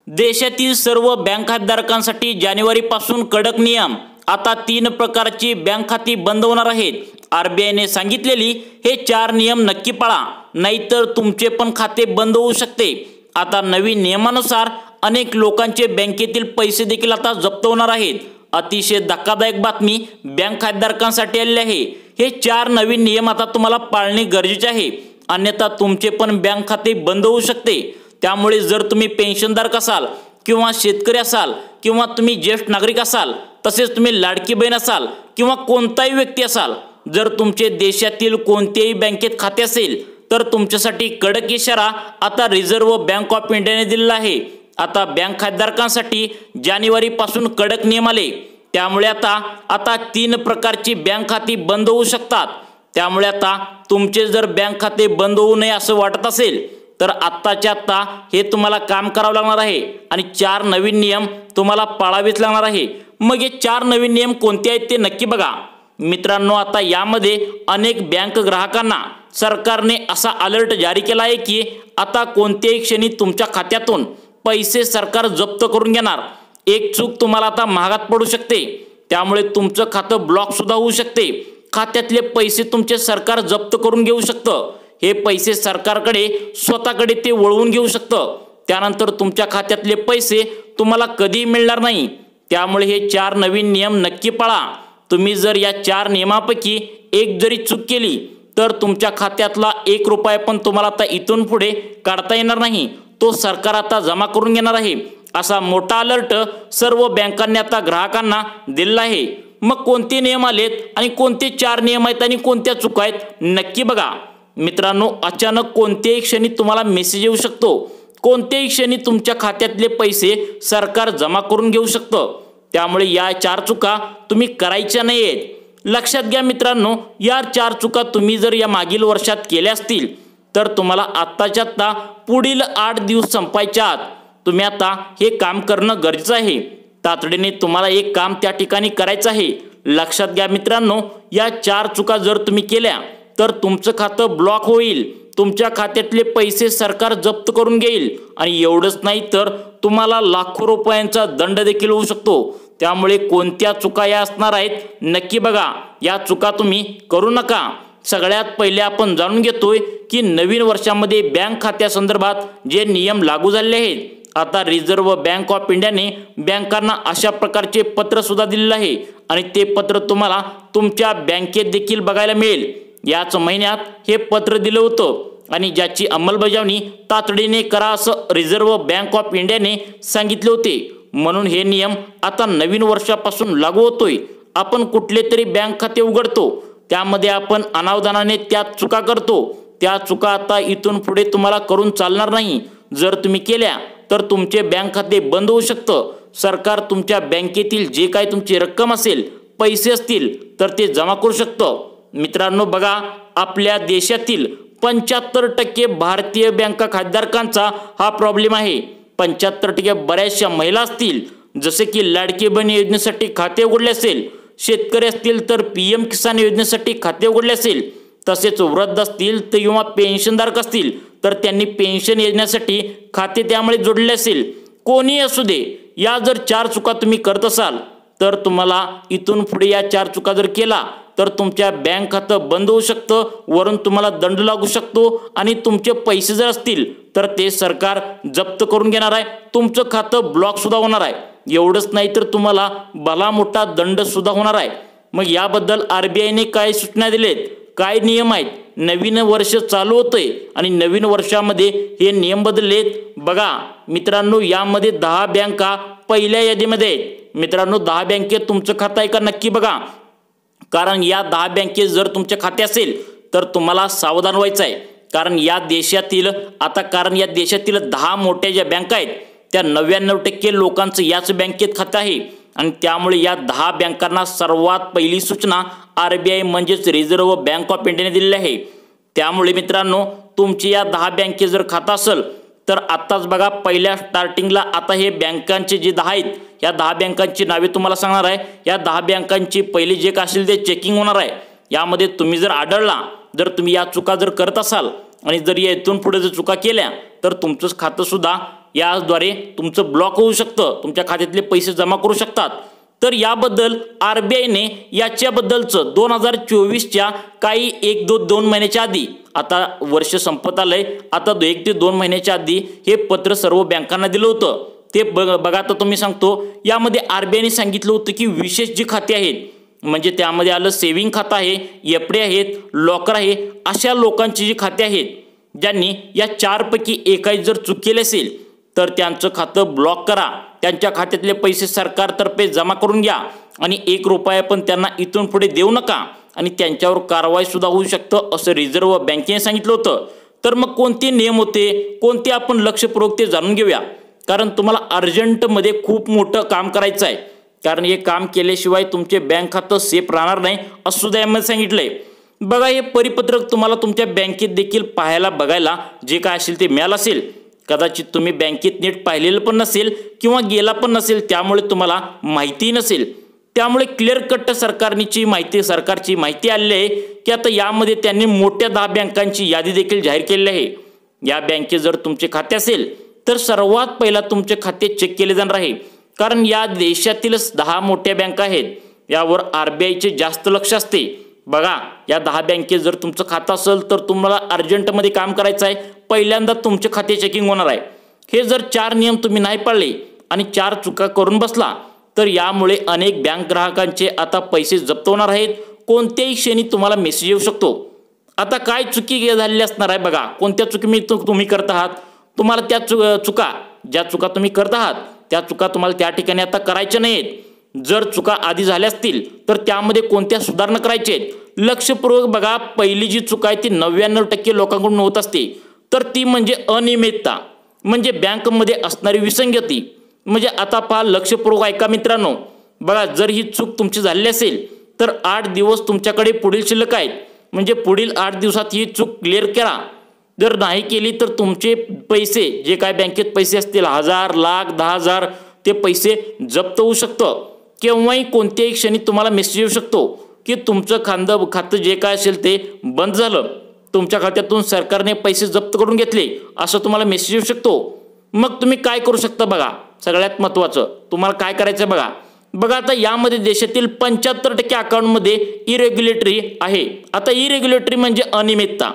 देशातील सर्व बँक खातेधारकांसाठी जानेवारीपासून कडक नियम। आता 3 प्रकारची बँक खाती बंद होणार आहेत। आरबीआयने सांगितलेली हे 4 नियम नक्की पाळा, नाहीतर तुमचे पण खाते बंद होऊ शकते। आता नवीन नियमानुसार अनेक लोकांचे बँकेतील पैसे देखील आता जप्त होणार आहेत। अतिशय धक्कादायक बातमी बँक खातेधारकांसाठी आली आहे। हे 4 नवीन नियम आता तुम्हाला पाळणे गरजेचे आहे, अन्यथा तुमचे पण बँक खाते बंद होऊ शकते। त्यामुळे जर तुम्ही पेन्शनधारक असाल किंवा शेतकरी असाल किंवा तुम्ही ज्येष्ठ नागरिक असाल, तसेच तुम्ही लाडकी बहीण असाल किंवा कोणताही व्यक्ती असाल, जर तुमचे देशातील कोणत्याही बँकेत खाते असेल तर तुमच्यासाठी कडक इशारा आता रिझर्व्ह बँक ऑफ इंडियाने दिलेला आहे। आता बँक खातेधारकांसाठी जानेवारीपासून कडक नियम आले। त्यामुळे आता 3 प्रकारची बँक खाती बंद होऊ शकतात। त्यामुळे आता तुमचे जर बँक खाते बंद होऊ नये असं वाटत असेल तर आत्ताच्या आत्ता हे तुम्हाला काम करावं लागणार आहे आणि 4 नवीन नियम तुम्हाला पाळावेच लागणार आहे। मग हे 4 नवीन नियम कोणते आहेत ते नक्की बघा। मित्रांनो, आता यामध्ये अनेक बँक ग्राहकांना सरकारने असा अलर्ट जारी केला आहे की आता कोणत्याही क्षणी तुमच्या खात्यातून पैसे सरकार जप्त करून घेणार। एक चूक तुम्हाला आता महागात पडू शकते, त्यामुळे तुमचं खातं ब्लॉक सुद्धा होऊ शकते। खात्यातले पैसे तुमचे सरकार जप्त करून घेऊ शकतं। हे पैसे सरकारकडे स्वतःकडे ते वळवून घेऊ शकतं। त्यानंतर तुमच्या खात्यातले पैसे तुम्हाला कधी मिळणार नाही। त्यामुळे हे 4 नवीन नियम नक्की पाळा। तुम्ही जर या 4 नियमापैकी एक जरी चूक केली तर तुमच्या खात्यातला 1 रुपया पण तुम्हाला आता इथून पुढे काढता येणार नाही। तो सरकार आता जमा करून घेणार आहे। असा मोठा अलर्ट सर्व बँकांनी आता ग्राहकांना दिला आहे। मग कोणते नियम आलेत आणि कोणते 4 नियम आहेत आणि कोणत्या चुका आहेत नक्की बघा। मित्रांनो, अचानक कोणत्याही क्षणी तुम्हाला मेसेज येऊ शकतो। कोणत्याही क्षणी तुमच्या खात्यातले पैसे सरकार जमा करून घेऊ शकतं। त्यामुळे या 4 चुका तुम्ही करायच्या नाहीत। लक्षात घ्या मित्रांनो, या 4 चुका तुम्ही जर या मागील वर्षात केल्या असतील तर तुम्हाला आत्ताच्या आत्ता पुढील 8 दिवस संपायच्या आत तुम्ही आता हे काम करणं गरजेचं आहे। तातडीने तुम्हाला एक काम त्या ठिकाणी करायचं आहे। लक्षात घ्या मित्रांनो, या 4 चुका जर तुम्ही केल्या तर तुमचं खातं ब्लॉक होईल, तुमच्या खात्यातले पैसे सरकार जप्त करून घेईल आणि एवढंच नाही तर तुम्हाला लाखो रुपयांचा दंड देखील होऊ शकतो। त्यामुळे कोणत्या चुका या असणार आहेत नक्की बघा। या चुका तुम्ही करू नका। सगळ्यात पहिले आपण जाणून घेतोय की नवीन वर्षामध्ये बँक खात्यासंदर्भात जे नियम लागू झाले आहेत। आता रिझर्व्ह बँक ऑफ इंडियाने बँकांना अशा प्रकारचे पत्र सुद्धा दिलेले आहे आणि ते पत्र तुम्हाला तुमच्या बँकेत देखील बघायला मिळेल। याच महिन्यात हे पत्र दिलं होतं आणि ज्याची अंमलबजावणी तातडीने करा असं रिझर्व्ह बँक ऑफ इंडियाने सांगितले होते। म्हणून हे नियम आता नवीन वर्षापासून लागू होतोय। आपण कुठले तरी बँक खाते उघडतो, त्यामध्ये आपण अनावधानाने त्या चुका करतो। त्या चुका आता इथून पुढे तुम्हाला करून चालणार नाही। जर तुम्ही केल्या तर तुमचे बँक खाते बंद होऊ शकतं। सरकार तुमच्या बँकेतील जे काही तुमची रक्कम असेल, पैसे असतील तर ते जमा करू शकतं। मित्रांनो बघा, आपल्या देशातील 75% भारतीय बँक खातेधारकांचा हा प्रॉब्लेम आहे। 75% बऱ्याचशा महिला असतील, जसे की लाडकी बहीण योजनेसाठी खाते उघडले असेल, शेतकरी असतील तर PM किसान योजनेसाठी खाते उघडले असेल, तसेच वृद्ध असतील तर किंवा पेन्शनधारक असतील तर त्यांनी पेन्शन योजनेसाठी खाते त्यामुळे जोडले असेल। कोणी असू दे, या जर 4 चुका तुम्ही करत असाल तर तुम्हाला इथून पुढे या 4 चुका जर केला तर तुमच्या बँक खातं बंद होऊ शकतं, वरून तुम्हाला दंड लागू शकतो आणि तुमचे पैसे जर असतील तर ते सरकार जप्त करून घेणार आहे। तुमचं खातं ब्लॉक सुद्धा होणार आहे। एवढंच नाही तर तुम्हाला भला मोठा दंड सुद्धा होणार आहे। मग याबद्दल आरबीआयने काय सूचना दिलेत, काय नियम आहेत? नवीन वर्ष चालू होतंय आणि नवीन वर्षामध्ये हे नियम बदललेत बघा। मित्रांनो, यामध्ये 10 बँका पहिल्या यादीमध्ये आहेत। मित्रांनो, 10 बँकेत तुमचं खातं आहे का नक्की बघा, कारण या 10 बँकेत जर तुमचे खाते असेल तर तुम्हाला सावधान व्हायचं आहे। कारण या देशातील 10 मोठ्या ज्या बँका आहेत त्या 99% लोकांचं याच बँकेत खातं आहे आणि त्यामुळे या 10 बँकांना सर्वात पहिली सूचना आरबीआय म्हणजेच रिझर्व्ह बँक ऑफ इंडियाने दिलेली आहे। त्यामुळे मित्रांनो, तुमची या 10 बँकेत जर खातं असेल तर आत्ताच बघा, पहिल्या स्टार्टिंगला आता हे बँकांचे जे 10 आहेत, या 10 बँकांची नावे तुम्हाला सांगणार आहे। या 10 बँकांची पहिली जे काय असेल ते चेकिंग होणार आहे। यामध्ये तुम्ही जर आढळला, जर तुम्ही या चुका जर करत असाल आणि जर या इथून पुढे जर चुका केल्या तर तुमचं खातं सुद्धा याद्वारे तुमचं ब्लॉक होऊ शकतं, तुमच्या खात्यातले पैसे जमा करू शकतात। तर याबद्दल RBIने याच्याबद्दलचं 2024च्या काही 1-2 महिन्याच्या आधी, आता वर्ष संपत आलंय, आता 1 ते 2 महिन्याच्या आधी हे पत्र सर्व बँकांना दिलं होतं। ते बघा तर तुम्ही सांगतो, यामध्ये RBIने सांगितलं होतं की विशेष जी खाती आहेत, म्हणजे त्यामध्ये आलं सेव्हिंग खातं आहे, एफडी आहेत, लॉकर आहे, अशा लोकांची जी खाती आहेत ज्यांनी या 4 पैकी एकाही जर चूक केली असेल तर त्यांचं खातं ब्लॉक करा, त्यांच्या खात्यातले पैसे सरकारतर्फे जमा करून घ्या आणि 1 रुपया पण त्यांना इथून पुढे देऊ नका आणि त्यांच्यावर कारवाई सुद्धा होऊ शकतं, असं रिझर्व्ह बँकेने सांगितलं होतं। तर मग कोणते नियम होते, कोणते आपण लक्षपूर्वक ते जाणून घेऊया, कारण तुम्हाला अर्जंटमध्ये खूप मोठं काम करायचं आहे, कारण हे काम केल्याशिवाय तुमचे बँक खातं सेफ राहणार नाही, असं सुद्धा यामध्ये सांगितलंय। बघा, हे परिपत्रक तुम्हाला तुमच्या बँकेत देखील बघायला जे काय असेल ते मिळालं असेल, कदाचित तुम्ही बँकेत नीट पाहिलेलं पण नसेल किंवा गेला पण नसेल, त्यामुळे तुम्हाला माहिती नसेल। त्यामुळे क्लिअर कट सरकारची माहिती आलेली आहे की आता यामध्ये त्यांनी मोठ्या 10 बँकांची यादी देखील जाहीर केलेली आहे। या बँकेत जर तुमचे खाते असेल तर सर्वात पहिला तुमचे खाते चेक केले जाणार आहे, कारण या देशातीलच 10 मोठ्या बँका आहेत, यावर RBIचे जास्त लक्ष असते। बघा, या 10 बँकेत जर तुमचं खातं असेल तर तुम्हाला अर्जंटमध्ये काम करायचं आहे, पहिल्यांदा तुमचे खाते चेकिंग होणार आहे। हे जर 4 नियम तुम्ही नाही पाळले आणि 4 चुका करून बसला तर यामुळे अनेक बँक ग्राहकांचे आता पैसे जप्त होणार आहेत, कोणत्याही क्षणी तुम्हाला मेसेज येऊ शकतो। आता काय चुकी झालेली असणार आहे, बघा कोणत्या चुकी तुम्ही करत आहात, तुम्हाला त्या ज्या चुका तुम्ही करत आहात त्या चुका तुम्हाला त्या ठिकाणी आता करायच्या नाहीत। जर चुका आधी झाल्या असतील तर त्यामध्ये कोणत्या सुधारणा करायच्या आहेत, लक्षपूर्वक बघा। पहिली जी चूक आहे ती 99% लोकांकडून होत असते, तर ती म्हणजे अनियमितता, म्हणजे बँकमध्ये असणारी विसंगती। म्हणजे आता पहा, लक्षपूर्वक ऐका मित्रांनो, बघा जर ही चूक तुमची झालेली असेल तर 8 दिवस तुमच्याकडे पुढील शिल्लक आहेत, म्हणजे पुढील 8 दिवसात ही चूक क्लिअर करा। जर नाही केली तर तुमचे पैसे, जे काय बँकेत पैसे असतील 1000, लाख, 10,000, ते पैसे जप्त होऊ शकतं। केव्हाही कोणत्याही क्षणी तुम्हाला मेसेज येऊ शकतो की तुमचं खातं जे काय असेल ते बंद झालं, तुमच्या खात्यातून सरकारने पैसे जप्त करून घेतले, असं तुम्हाला मेसेज येऊ शकतो। मग तुम्ही काय करू शकता, बघा सगळ्यात महत्त्वाचं तुम्हाला काय करायचं बघा। आता यामध्ये देशातील 75% अकाउंटमध्ये इरेग्युलेटरी आहे। आता इरेग्युलेटरी म्हणजे अनियमितता,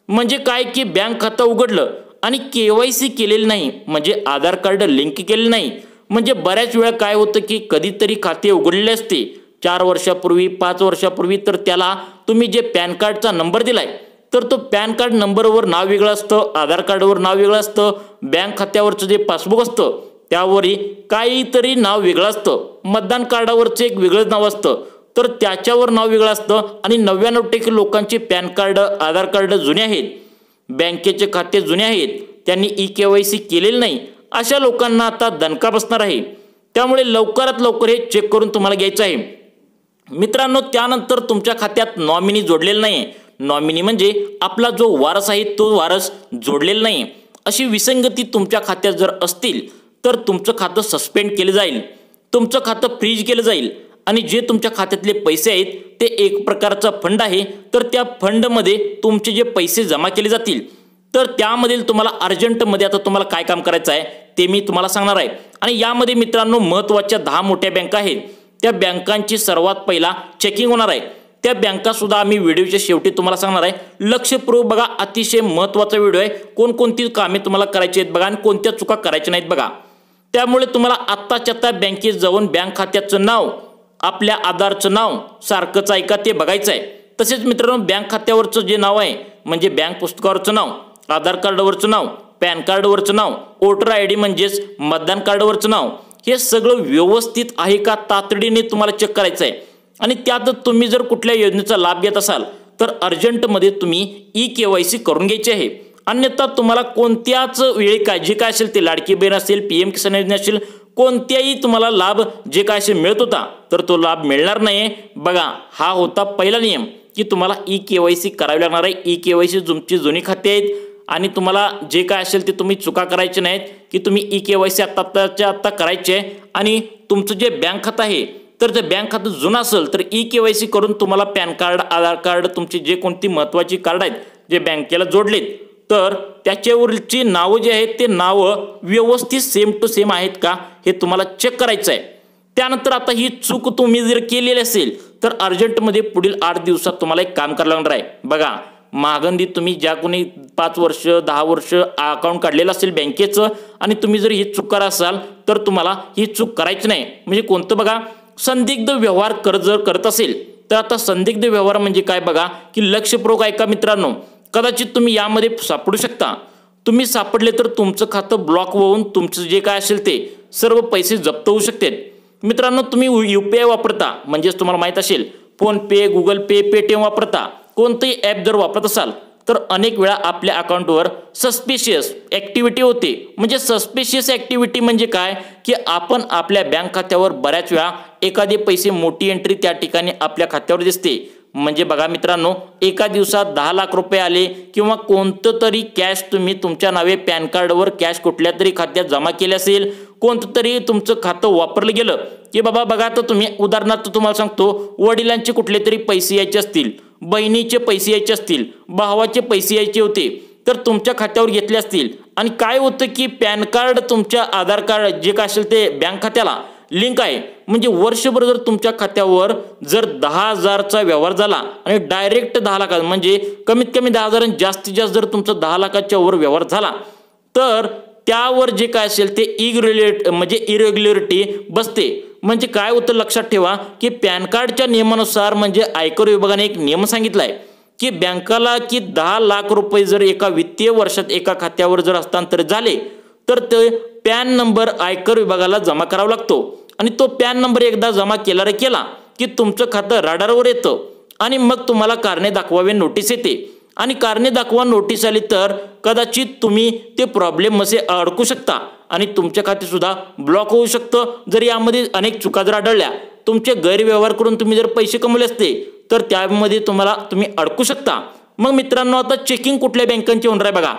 म्हणजे काय की बँक खातं उघडलं आणि KYC केलेलं नाही, म्हणजे आधार कार्ड लिंक केलेलं नाही। म्हणजे बऱ्याच वेळा काय होतं की कधीतरी खाते उघडलेले असते 4 वर्षापूर्वी, 5 वर्षापूर्वी, तर त्याला तुम्ही जे पॅन कार्डचा नंबर दिलाय तर तो पॅन कार्ड नंबरवर नाव वेगळं असतं, आधार कार्डवर नाव वेगळं असतं, बँक खात्यावरचं जे पासबुक असतं त्यावरही काहीतरी नाव वेगळं असतं, मतदान कार्डावरचं एक वेगळं नाव असतं, तर त्याच्यावर नाव वेगळं असतं आणि 99% लोकांचे पॅन कार्ड, आधार कार्ड जुने आहेत, बँकेचे खाते जुने आहेत, त्यांनी EKYC केलेलं नाही, अशा लोकांना आता दणका बसणार आहे। त्यामुळे लवकरात लवकर हे चेक करून तुम्हाला घ्यायचं आहे मित्रांनो। त्यानंतर तुमच्या खात्यात नॉमिनी जोडलेला नाही, नॉमिनी म्हणजे आपला जो वारस आहे तो वारस जोडलेला नाही, अशी विसंगती तुमच्या खात्यात जर असतील तर तुमचं खातं सस्पेंड केलं जाईल, तुमचं खातं फ्रीज केलं जाईल आणि जे तुमच्या खात्यातले पैसे आहेत ते एक प्रकारचा फंड आहे, तर त्या फंडमध्ये तुमचे जे पैसे जमा केले जातील, तर त्यामधील तुम्हाला अर्जंटमध्ये आता तुम्हाला काय काम करायचं आहे ते मी तुम्हाला सांगणार आहे। आणि यामध्ये मित्रांनो महत्त्वाच्या 10 मोठ्या बँका आहेत, त्या बँकांची सर्वात पहिला चेकिंग होणार आहे। त्या बँका सुद्धा आम्ही व्हिडिओच्या शेवटी तुम्हाला सांगणार आहे, लक्षपूर्वक बघा, अतिशय महत्त्वाचा व्हिडिओ आहे। कोणकोणती कामे तुम्हाला करायची आहेत बघा आणि कोणत्या चुका करायच्या नाहीत बघा। त्यामुळे तुम्हाला आत्ताच्या आत्ता बँकेत जाऊन बँक खात्याचं नाव, आपल्या आधारचं नाव सारखंच आहे का ते बघायचं आहे। तसेच मित्रांनो बँक खात्यावरचं जे नाव आहे म्हणजे बँक पुस्तकावरचं नाव, आधार कार्डवरचं नाव, पॅन कार्डवरचं नाव, वोटर ID म्हणजेच मतदान कार्डवरचं नाव, हे सगळं व्यवस्थित आहे का तातडीने तुम्हाला चेक करायचं आहे। आणि त्यात तुम्ही जर कुठल्या योजनेचा लाभ घेत असाल तर अर्जंटमध्ये तुम्ही EKYC करून घ्यायचे आहे, अन्यथा तुम्हाला कोणत्याच वेळी जे काय असेल ते लाडकी बहीण असेल, PM किसान योजना असेल, कोणत्याही तुम्हाला लाभ जे काय असेल मिळत होता तर तो लाभ मिळणार नाही। बघा, हा होता पहिला नियम की तुम्हाला EKYC करावी लागणार आहे। EKYC तुमची जुनी खाती आहेत आणि तुम्हाला जे काय असेल ते तुम्ही चुका करायचे नाहीत की तुम्ही EKYC आत्ताच्या आत्ता करायचे आहे। आणि तुमचं जे बँक खातं आहे तर ते बँक खातं जुनं असेल तर EKYC करून तुम्हाला पॅन कार्ड, आधार कार्ड, तुमची जे कोणती महत्त्वाची कार्ड आहेत जे बँकेला जोडलेत तर त्याच्यावरची नावं जी आहेत ते नावं व्यवस्थित सेम टू सेम आहेत का हे तुम्हाला चेक करायचं आहे। त्यानंतर आता ही चूक तुम्ही जर केलेली असेल तर अर्जंटमध्ये पुढील 8 दिवसात तुम्हाला एक काम करावं लागणार आहे। बघा, मागंदी तुम्ही ज्या कोणी 5 वर्ष 10 वर्ष अकाउंट काढलेलं असेल बँकेचं आणि तुम्ही जर ही चूक करत असाल तर तुम्हाला ही चूक करायची नाही। म्हणजे कोणतं बघा, संदिग्ध व्यवहार जर करत असेल तर आता संदिग्ध व्यवहार म्हणजे काय बघा की लक्षपूर्वक ऐका मित्रांनो, कदाचित तुम्ही यामध्ये सापडू शकता। तुम्ही सापडले तर तुमचं खातं ब्लॉक होऊन तुमचं जे काय असेल ते सर्व पैसे जप्त होऊ शकतात। मित्रांनो, तुम्ही UPI वापरता म्हणजेच तुम्हाला माहीत असेल फोन पे, गुगल पे, पेटीएम वापरता, कोणतंही ॲप जर वापरत असाल तर अनेक वेळा आपल्या अकाउंटवर सस्पिशियस ॲक्टिव्हिटी होते। म्हणजे सस्पिशियस ॲक्टिव्हिटी म्हणजे काय की आपण आपल्या बँक खात्यावर बऱ्याच वेळा एखादे पैसे मोठी एंट्री त्या ठिकाणी आपल्या खात्यावर दिसते। म्हणजे बघा मित्रांनो, एका दिवसात 10 लाख रुपये आले किंवा कोणतं तरी कॅश तुम्ही तुमच्या नावे पॅन कार्डवर कॅश कुठल्या तरी खात्यात जमा केले असेल, कोणतं तरी तुमचं खातं वापरलं गेलं की बाबा बघा, तर तुम्ही उदाहरणार्थ तुम्हाला सांगतो, वडिलांचे कुठले तरी पैसे यायचे असतील, बहिणीचे पैसे यायचे असतील, भावाचे पैसे यायचे होते तर तुमच्या खात्यावर घेतले असतील आणि काय होतं की पॅन कार्ड तुमच्या आधार कार्ड जे काय असेल ते बँक खात्याला लिंक आहे। म्हणजे वर्षभर जर तुमच्या खात्यावर जर 10,000चा व्यवहार झाला आणि डायरेक्ट 10 लाख म्हणजे कमीत कमी 10,000 आणि जास्तीत जास्त जर तुमचा 10 लाखाच्या वर व्यवहार झाला तर त्यावर जे काय असेल ते इरेग्युलरिटी बसते। म्हणजे काय होतं लक्षात ठेवा की पॅन कार्डच्या नियमानुसार म्हणजे आयकर विभागाने एक नियम सांगितला आहे की बँकाला की 10 लाख रुपये जर एका वित्तीय वर्षात एका खात्यावर जर हस्तांतरित झाले तर ते पॅन नंबर आयकर विभागाला जमा करावा लागतो आणि तो पॅन नंबर एकदा जमा केला की तुमचं खातं राडारवर येतं आणि मग तुम्हाला कारणे दाखवावे नोटीस येते आणि कारणे दाखवा नोटीस आली तर कदाचित तुम्ही ते प्रॉब्लेममध्ये अडकू शकता आणि तुमचे खाते सुद्धा ब्लॉक होऊ शकतं। जर यामध्ये अनेक चुका जर आढळल्या, तुमचे गैरव्यवहार करून तुम्ही जर पैसे कमवले असते तर त्यामध्ये तुम्ही अडकू शकता। मग मित्रांनो, आता चेकिंग कुठल्या बँकांची होणार आहे बघा।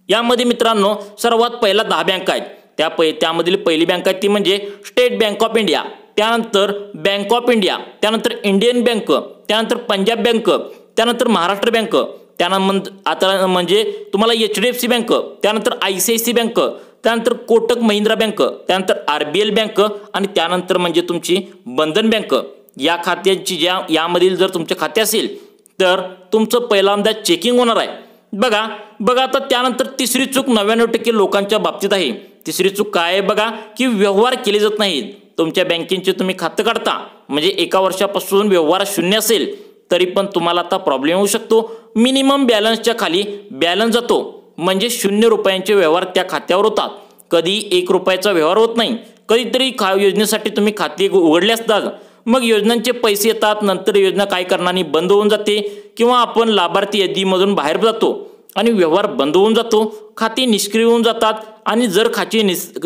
यामध्ये मित्रांनो सर्वात पहिला 10 बँका आहेत। त्यामधील पहिली बँक आहे ती म्हणजे स्टेट बँक ऑफ इंडिया, त्यानंतर बँक ऑफ इंडिया, त्यानंतर इंडियन बँक, त्यानंतर पंजाब बँक, त्यानंतर महाराष्ट्र बँक, त्यानंतर आता म्हणजे तुम्हाला HDFC बँक, त्यानंतर ICICI बँक, त्यानंतर कोटक महिंद्रा बँक, त्यानंतर RBL बँक आणि त्यानंतर म्हणजे तुमची बंधन बँक। या खात्यांची यामधील जर तुमचे खाते असेल तर तुमचं पहिल्यांदा चेकिंग होणार आहे। बघा आता त्यानंतर तिसरी चूक 99% लोकांच्या बाबतीत आहे। तिसरी चूक काय आहे बघा की व्यवहार केले जात नाहीत। तुमच्या बँकेचे तुम्ही खातं काढता म्हणजे एका वर्षापासून व्यवहार शून्य असेल तरी पण तुम्हाला आता प्रॉब्लेम होऊ शकतो। मिनिमम बॅलन्सच्या खाली बॅलन्स जातो म्हणजे 0 रुपयांचे व्यवहार त्या खात्यावर होतात, कधी 1 रुपयाचा व्यवहार होत नाही। कधीतरी योजनेसाठी तुम्ही खाते उघडले असतात, मग योजनांचे पैसे येतात, नंतर योजना काय करणारी बंद होऊन जाते किंवा आपण लाभार्थी यादीमधून बाहेर जातो आणि व्यवहार बंद होऊन जातो, खाते निष्क्रिय होऊन जातात आणि जर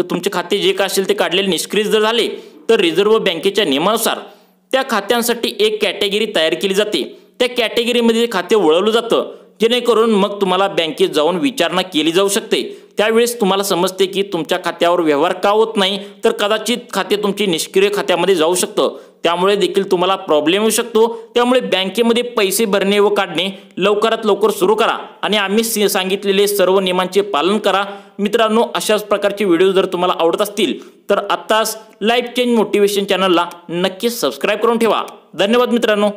तुमचे खाते जे काय असेल ते काढलेले निष्क्रिय जर झाले तर रिझर्व्ह बँकेच्या नियमानुसार त्या खात्यांसाठी एक कॅटेगरी तयार केली जाते। त्या कॅटेगरीमध्ये खाते वळवलं जातं जेणेकरून मग तुम्हाला बँकेत जाऊन विचारणा केली जाऊ शकते। त्यावेळेस तुम्हाला समजते की तुमच्या खात्यावर व्यवहार का होत नाही, तर कदाचित खाते तुमची निष्क्रिय खात्यामध्ये जाऊ शकतं, त्यामुळे देखील तुम्हाला प्रॉब्लेम होऊ शकतो। त्यामुळे बँकेमध्ये पैसे भरणे व काढणे लवकरात लवकर सुरू करा आणि आम्ही सांगितलेले सर्व नियमांचे पालन करा। मित्रांनो, अशाच प्रकारचे व्हिडिओ जर तुम्हाला आवडत असतील तर आत्ताच लाईफ चेंज मोटिवेशन चॅनलला नक्कीच सबस्क्राईब करून ठेवा। धन्यवाद मित्रांनो।